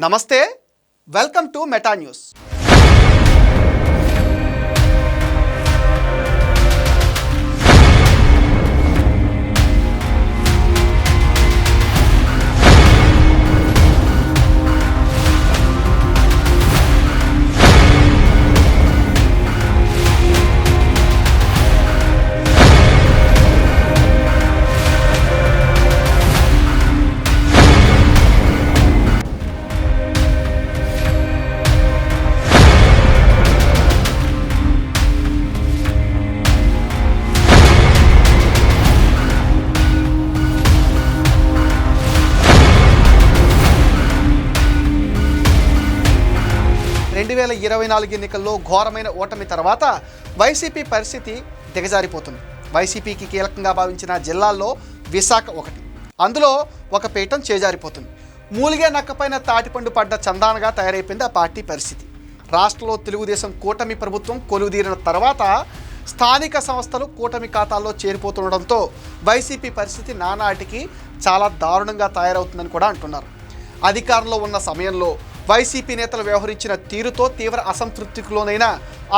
నమస్తే, welcome to meta news. రెండు 2024 ఎన్నికల్లో ఘోరమైన ఓటమి తర్వాత వైసీపీ పరిస్థితి దిగజారిపోతుంది. వైసీపీకి కీలకంగా భావించిన జిల్లాల్లో విశాఖ ఒకటి. అందులో ఒక పీఠం చేజారిపోతుంది. మూలిగే నక్కపైన తాటిపండు పడ్డ చందానగా తయారైపోయింది ఆ పార్టీ పరిస్థితి. రాష్ట్రంలో తెలుగుదేశం కూటమి ప్రభుత్వం కొలువుదీరిన తర్వాత స్థానిక సంస్థలు కూటమి ఖాతాల్లో చేరిపోతుండడంతో వైసీపీ పరిస్థితి నానాటికి చాలా దారుణంగా తయారవుతుందని కూడా అంటున్నారు. అధికారంలో ఉన్న సమయంలో వైసీపీ నేతలు వ్యవహరించిన తీరుతో తీవ్ర అసంతృప్తికి లోనైన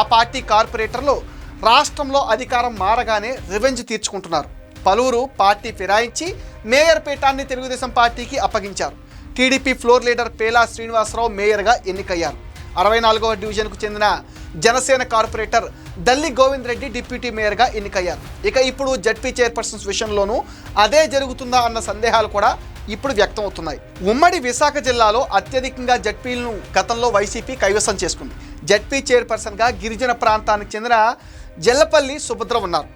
ఆ పార్టీ కార్పొరేటర్లు రాష్ట్రంలో అధికారం మారగానే రివెంజ్ తీర్చుకుంటున్నారు. పలువురు పార్టీ ఫిరాయించి మేయర్ పీఠాన్ని తెలుగుదేశం పార్టీకి అప్పగించారు. టీడీపీ ఫ్లోర్ లీడర్ పేలా శ్రీనివాసరావు మేయర్గా ఎన్నికయ్యారు. 64వ డివిజన్కు చెందిన జనసేన కార్పొరేటర్ దల్లి గోవింద్ రెడ్డి డిప్యూటీ మేయర్గా ఎన్నికయ్యారు. ఇక ఇప్పుడు జడ్పీ చైర్పర్సన్స్ విషయంలోనూ అదే జరుగుతుందా అన్న సందేహాలు కూడా ఇప్పుడు వ్యక్తం అవుతున్నాయి. ఉమ్మడి విశాఖ జిల్లాలో అత్యధికంగా జడ్పీలను గతంలో వైసీపీ కైవసం చేసుకుంది. జడ్పీ చైర్పర్సన్గా గిరిజన ప్రాంతానికి చెందిన జల్లపల్లి సుభద్ర ఉన్నారు.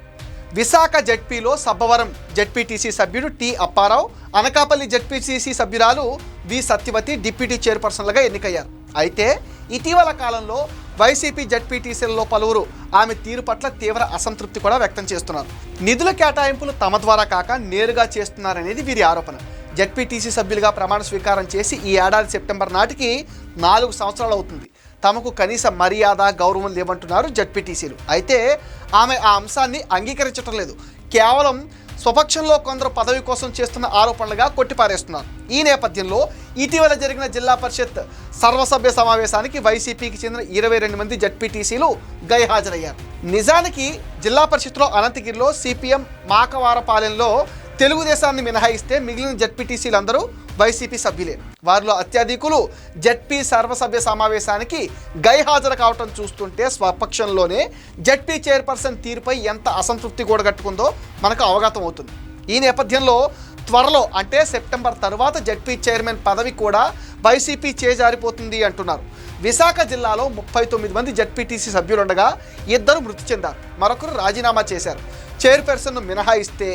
విశాఖ జడ్పీలో సబ్బవరం జడ్పీటీసీ సభ్యుడు టి అప్పారావు, అనకాపల్లి జడ్పీటీసీ సభ్యురాలు వి సత్యవతి డిప్యూటీ చైర్పర్సన్లుగా ఎన్నికయ్యారు. అయితే ఇటీవల కాలంలో వైసీపీ జడ్పీటీసీలలో పలువురు ఆమె తీరు పట్ల తీవ్ర అసంతృప్తి కూడా వ్యక్తం చేస్తున్నారు. నిధుల కేటాయింపులు తమ ద్వారా కాక నేరుగా చేస్తున్నారనేది వీరి ఆరోపణ. జడ్పీటీసీ సభ్యులుగా ప్రమాణ స్వీకారం చేసి ఈ ఏడాది సెప్టెంబర్ నాటికి 4 సంవత్సరాలు అవుతుంది. తమకు కనీస మర్యాద గౌరవం లేవంటున్నారు జడ్పీటీసీలు. అయితే ఆమె ఆ అంశాన్ని అంగీకరించడం లేదు. కేవలం స్వపక్షంలో కొందరు పదవి కోసం చేస్తున్న ఆరోపణలుగా కొట్టిపారేస్తున్నారు. ఈ నేపథ్యంలో ఇటీవల జరిగిన జిల్లా పరిషత్ సర్వసభ్య సమావేశానికి వైసీపీకి చెందిన 22 మంది జడ్పీటీసీలు గైహాజరయ్యారు. నిజానికి జిల్లా పరిషత్లో అనంతగిరిలో సిపిఎం, మాకవారపాలెంలో తెలుగుదేశాన్ని మినహాయిస్తే మిగిలిన జడ్పీటీసీలు అందరూ వైసీపీ సభ్యులే. వారిలో అత్యధికులు జడ్పీ సర్వసభ్య సమావేశానికి గైహాజరు కావటం చూస్తుంటే స్వపక్షంలోనే జడ్పీ చైర్పర్సన్ తీరుపై ఎంత అసంతృప్తి కూడగట్టుకుందో మనకు అవగతం అవుతుంది. ఈ నేపథ్యంలో త్వరలో అంటే సెప్టెంబర్ తర్వాత జడ్పీ చైర్మన్ పదవి కూడా వైసీపీ చేజారిపోతుంది అంటున్నారు. విశాఖ జిల్లాలో 39 మంది జడ్పీటీసీ సభ్యులుండగా 2 మృతి చెందారు, మరొకరు రాజీనామా చేశారు. చైర్పర్సన్ను మినహాయిస్తే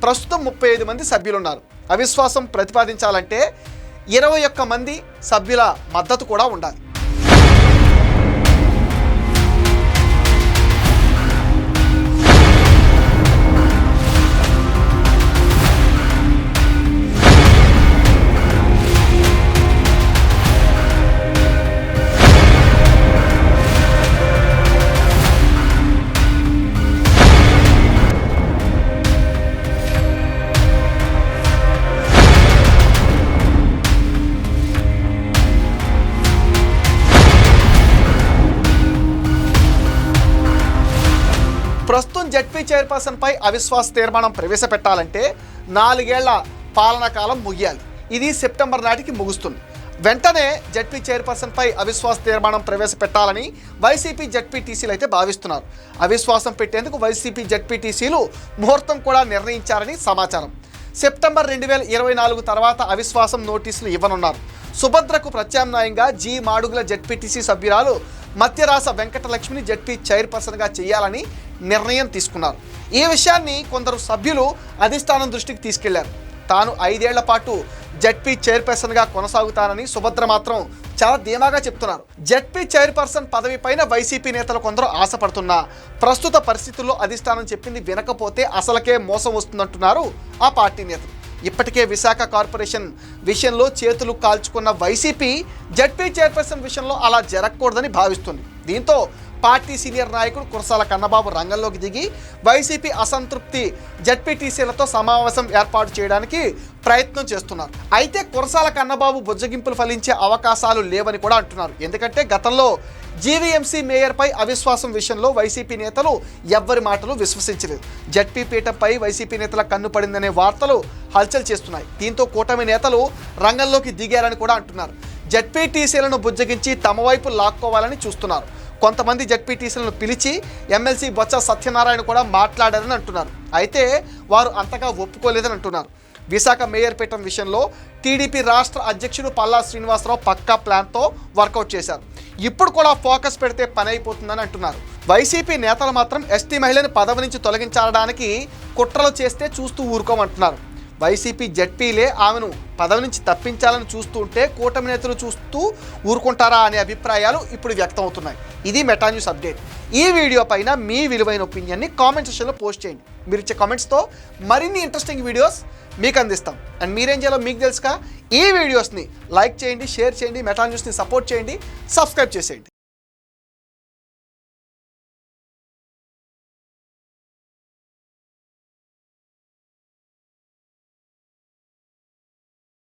ప్రస్తుతం 35 మంది సభ్యులున్నారు. అవిశ్వాసం ప్రతిపాదించాలంటే 21 మంది సభ్యుల మద్దతు కూడా ఉండాలి. ప్రస్తుతం జడ్పీ చైర్పర్సన్పై అవిశ్వాస తీర్మానం ప్రవేశపెట్టాలంటే 4 ఏళ్ల పాలనా కాలం ముగియాలి. ఇది సెప్టెంబర్ నాటికి ముగుస్తుంది. వెంటనే జడ్పీ చైర్పర్సన్పై అవిశ్వాస తీర్మానం ప్రవేశపెట్టాలని వైసీపీ జడ్పీటీసీలు అయితే భావిస్తున్నారు. అవిశ్వాసం పెట్టేందుకు వైసీపీ జడ్పీటీసీలు ముహూర్తం కూడా నిర్ణయించారని సమాచారం. సెప్టెంబర్ 2024 తర్వాత అవిశ్వాసం నోటీసులు ఇవ్వనున్నారు. సుభద్రకు ప్రత్యామ్నాయంగా జి మాడుగుల జడ్పీటీసీ సభ్యురాలు మత్యరాస వెంకటలక్ష్మిని జడ్పీ చైర్పర్సన్గా చేయాలని నిర్ణయం తీసుకున్నారు. ఈ విషయాన్ని కొందరు సభ్యులు అధిష్టానం దృష్టికి తీసుకెళ్లారు. తాను 5 ఏళ్ల పాటు జడ్పీ చైర్పర్సన్గా కొనసాగుతానని సుభద్ర మాత్రం చాలా ధీమాగా చెప్తున్నారు. జడ్పీ చైర్పర్సన్ పదవి పైన వైసీపీ నేతలు కొందరు ఆశపడుతున్నా ప్రస్తుత పరిస్థితుల్లో అధిష్టానం చెప్పింది వినకపోతే అసలకే మోసం వస్తుందంటున్నారు ఆ పార్టీ నేతలు. ఇప్పటికే విశాఖ కార్పొరేషన్ విషయంలో చేతులు కాల్చుకున్న వైసీపీ జడ్పీ చైర్పర్సన్ విషయంలో అలా జరగకూడదని భావిస్తుంది. దీంతో పార్టీ సీనియర్ నాయకుడు కురసాల కన్నబాబు రంగంలోకి దిగి వైసీపీ అసంతృప్తి జడ్పీటీసీలతో సమావేశం ఏర్పాటు చేయడానికి ప్రయత్నం చేస్తున్నారు. అయితే కురసాల కన్నబాబు బుజ్జగింపులు ఫలించే అవకాశాలు లేవని కూడా అంటున్నారు. ఎందుకంటే గతంలో జీవీఎంసీ మేయర్పై అవిశ్వాసం విషయంలో వైసీపీ నేతలు ఎవ్వరి మాటలు విశ్వసించలేదు. జడ్పీ పీఠంపై వైసీపీ నేతల కన్ను పడిందనే వార్తలు హల్చల్ చేస్తున్నాయి. దీంతో కూటమి నేతలు రంగంలోకి దిగారని కూడా అంటున్నారు. జడ్పీటీసీలను బుజ్జగించి తమ వైపు లాక్కోవాలని చూస్తున్నారు. కొంతమంది జడ్పీటీసీలను పిలిచి ఎమ్మెల్సీ బొత్స సత్యనారాయణ కూడా మాట్లాడారని అంటున్నారు. అయితే వారు అంతగా ఒప్పుకోలేదని అంటున్నారు. విశాఖ మేయర్ పీఠం విషయంలో టీడీపీ రాష్ట్ర అధ్యక్షుడు పల్లా శ్రీనివాసరావు పక్కా ప్లాన్తో వర్కౌట్ చేశారు. ఇప్పుడు కూడా ఫోకస్ పెడితే పని అయిపోతుందని అంటున్నారు. వైసీపీ నేతలు మాత్రం ఎస్టీ మహిళని పదవి నుంచి తొలగించడానికి కుట్రలు చేస్తే చూస్తూ ఊరుకోమంటున్నారు. వైసీపీ జడ్పీలే ఆమెను పదవి నుంచి తప్పించాలని చూస్తూ ఉంటే కూటమి నేతలు చూస్తూ ఊరుకుంటారా అనే అభిప్రాయాలు ఇప్పుడు వ్యక్తం అవుతున్నాయి. ఇది మెటా న్యూస్ అప్డేట్. ఈ వీడియో పైన మీ విలువైన ఒపీనియన్ని కామెంట్ సెక్షన్లో పోస్ట్ చేయండి. మీరు ఇచ్చే కామెంట్స్తో మరిన్ని ఇంట్రెస్టింగ్ వీడియోస్ మీకు అందిస్తాం. అండ్ మీరేం చేయాలో మీకు తెలుసుగా, ఈ వీడియోస్ని లైక్ చేయండి, షేర్ చేయండి, మెటా న్యూస్ని సపోర్ట్ చేయండి, సబ్స్క్రైబ్ చేసేయండి.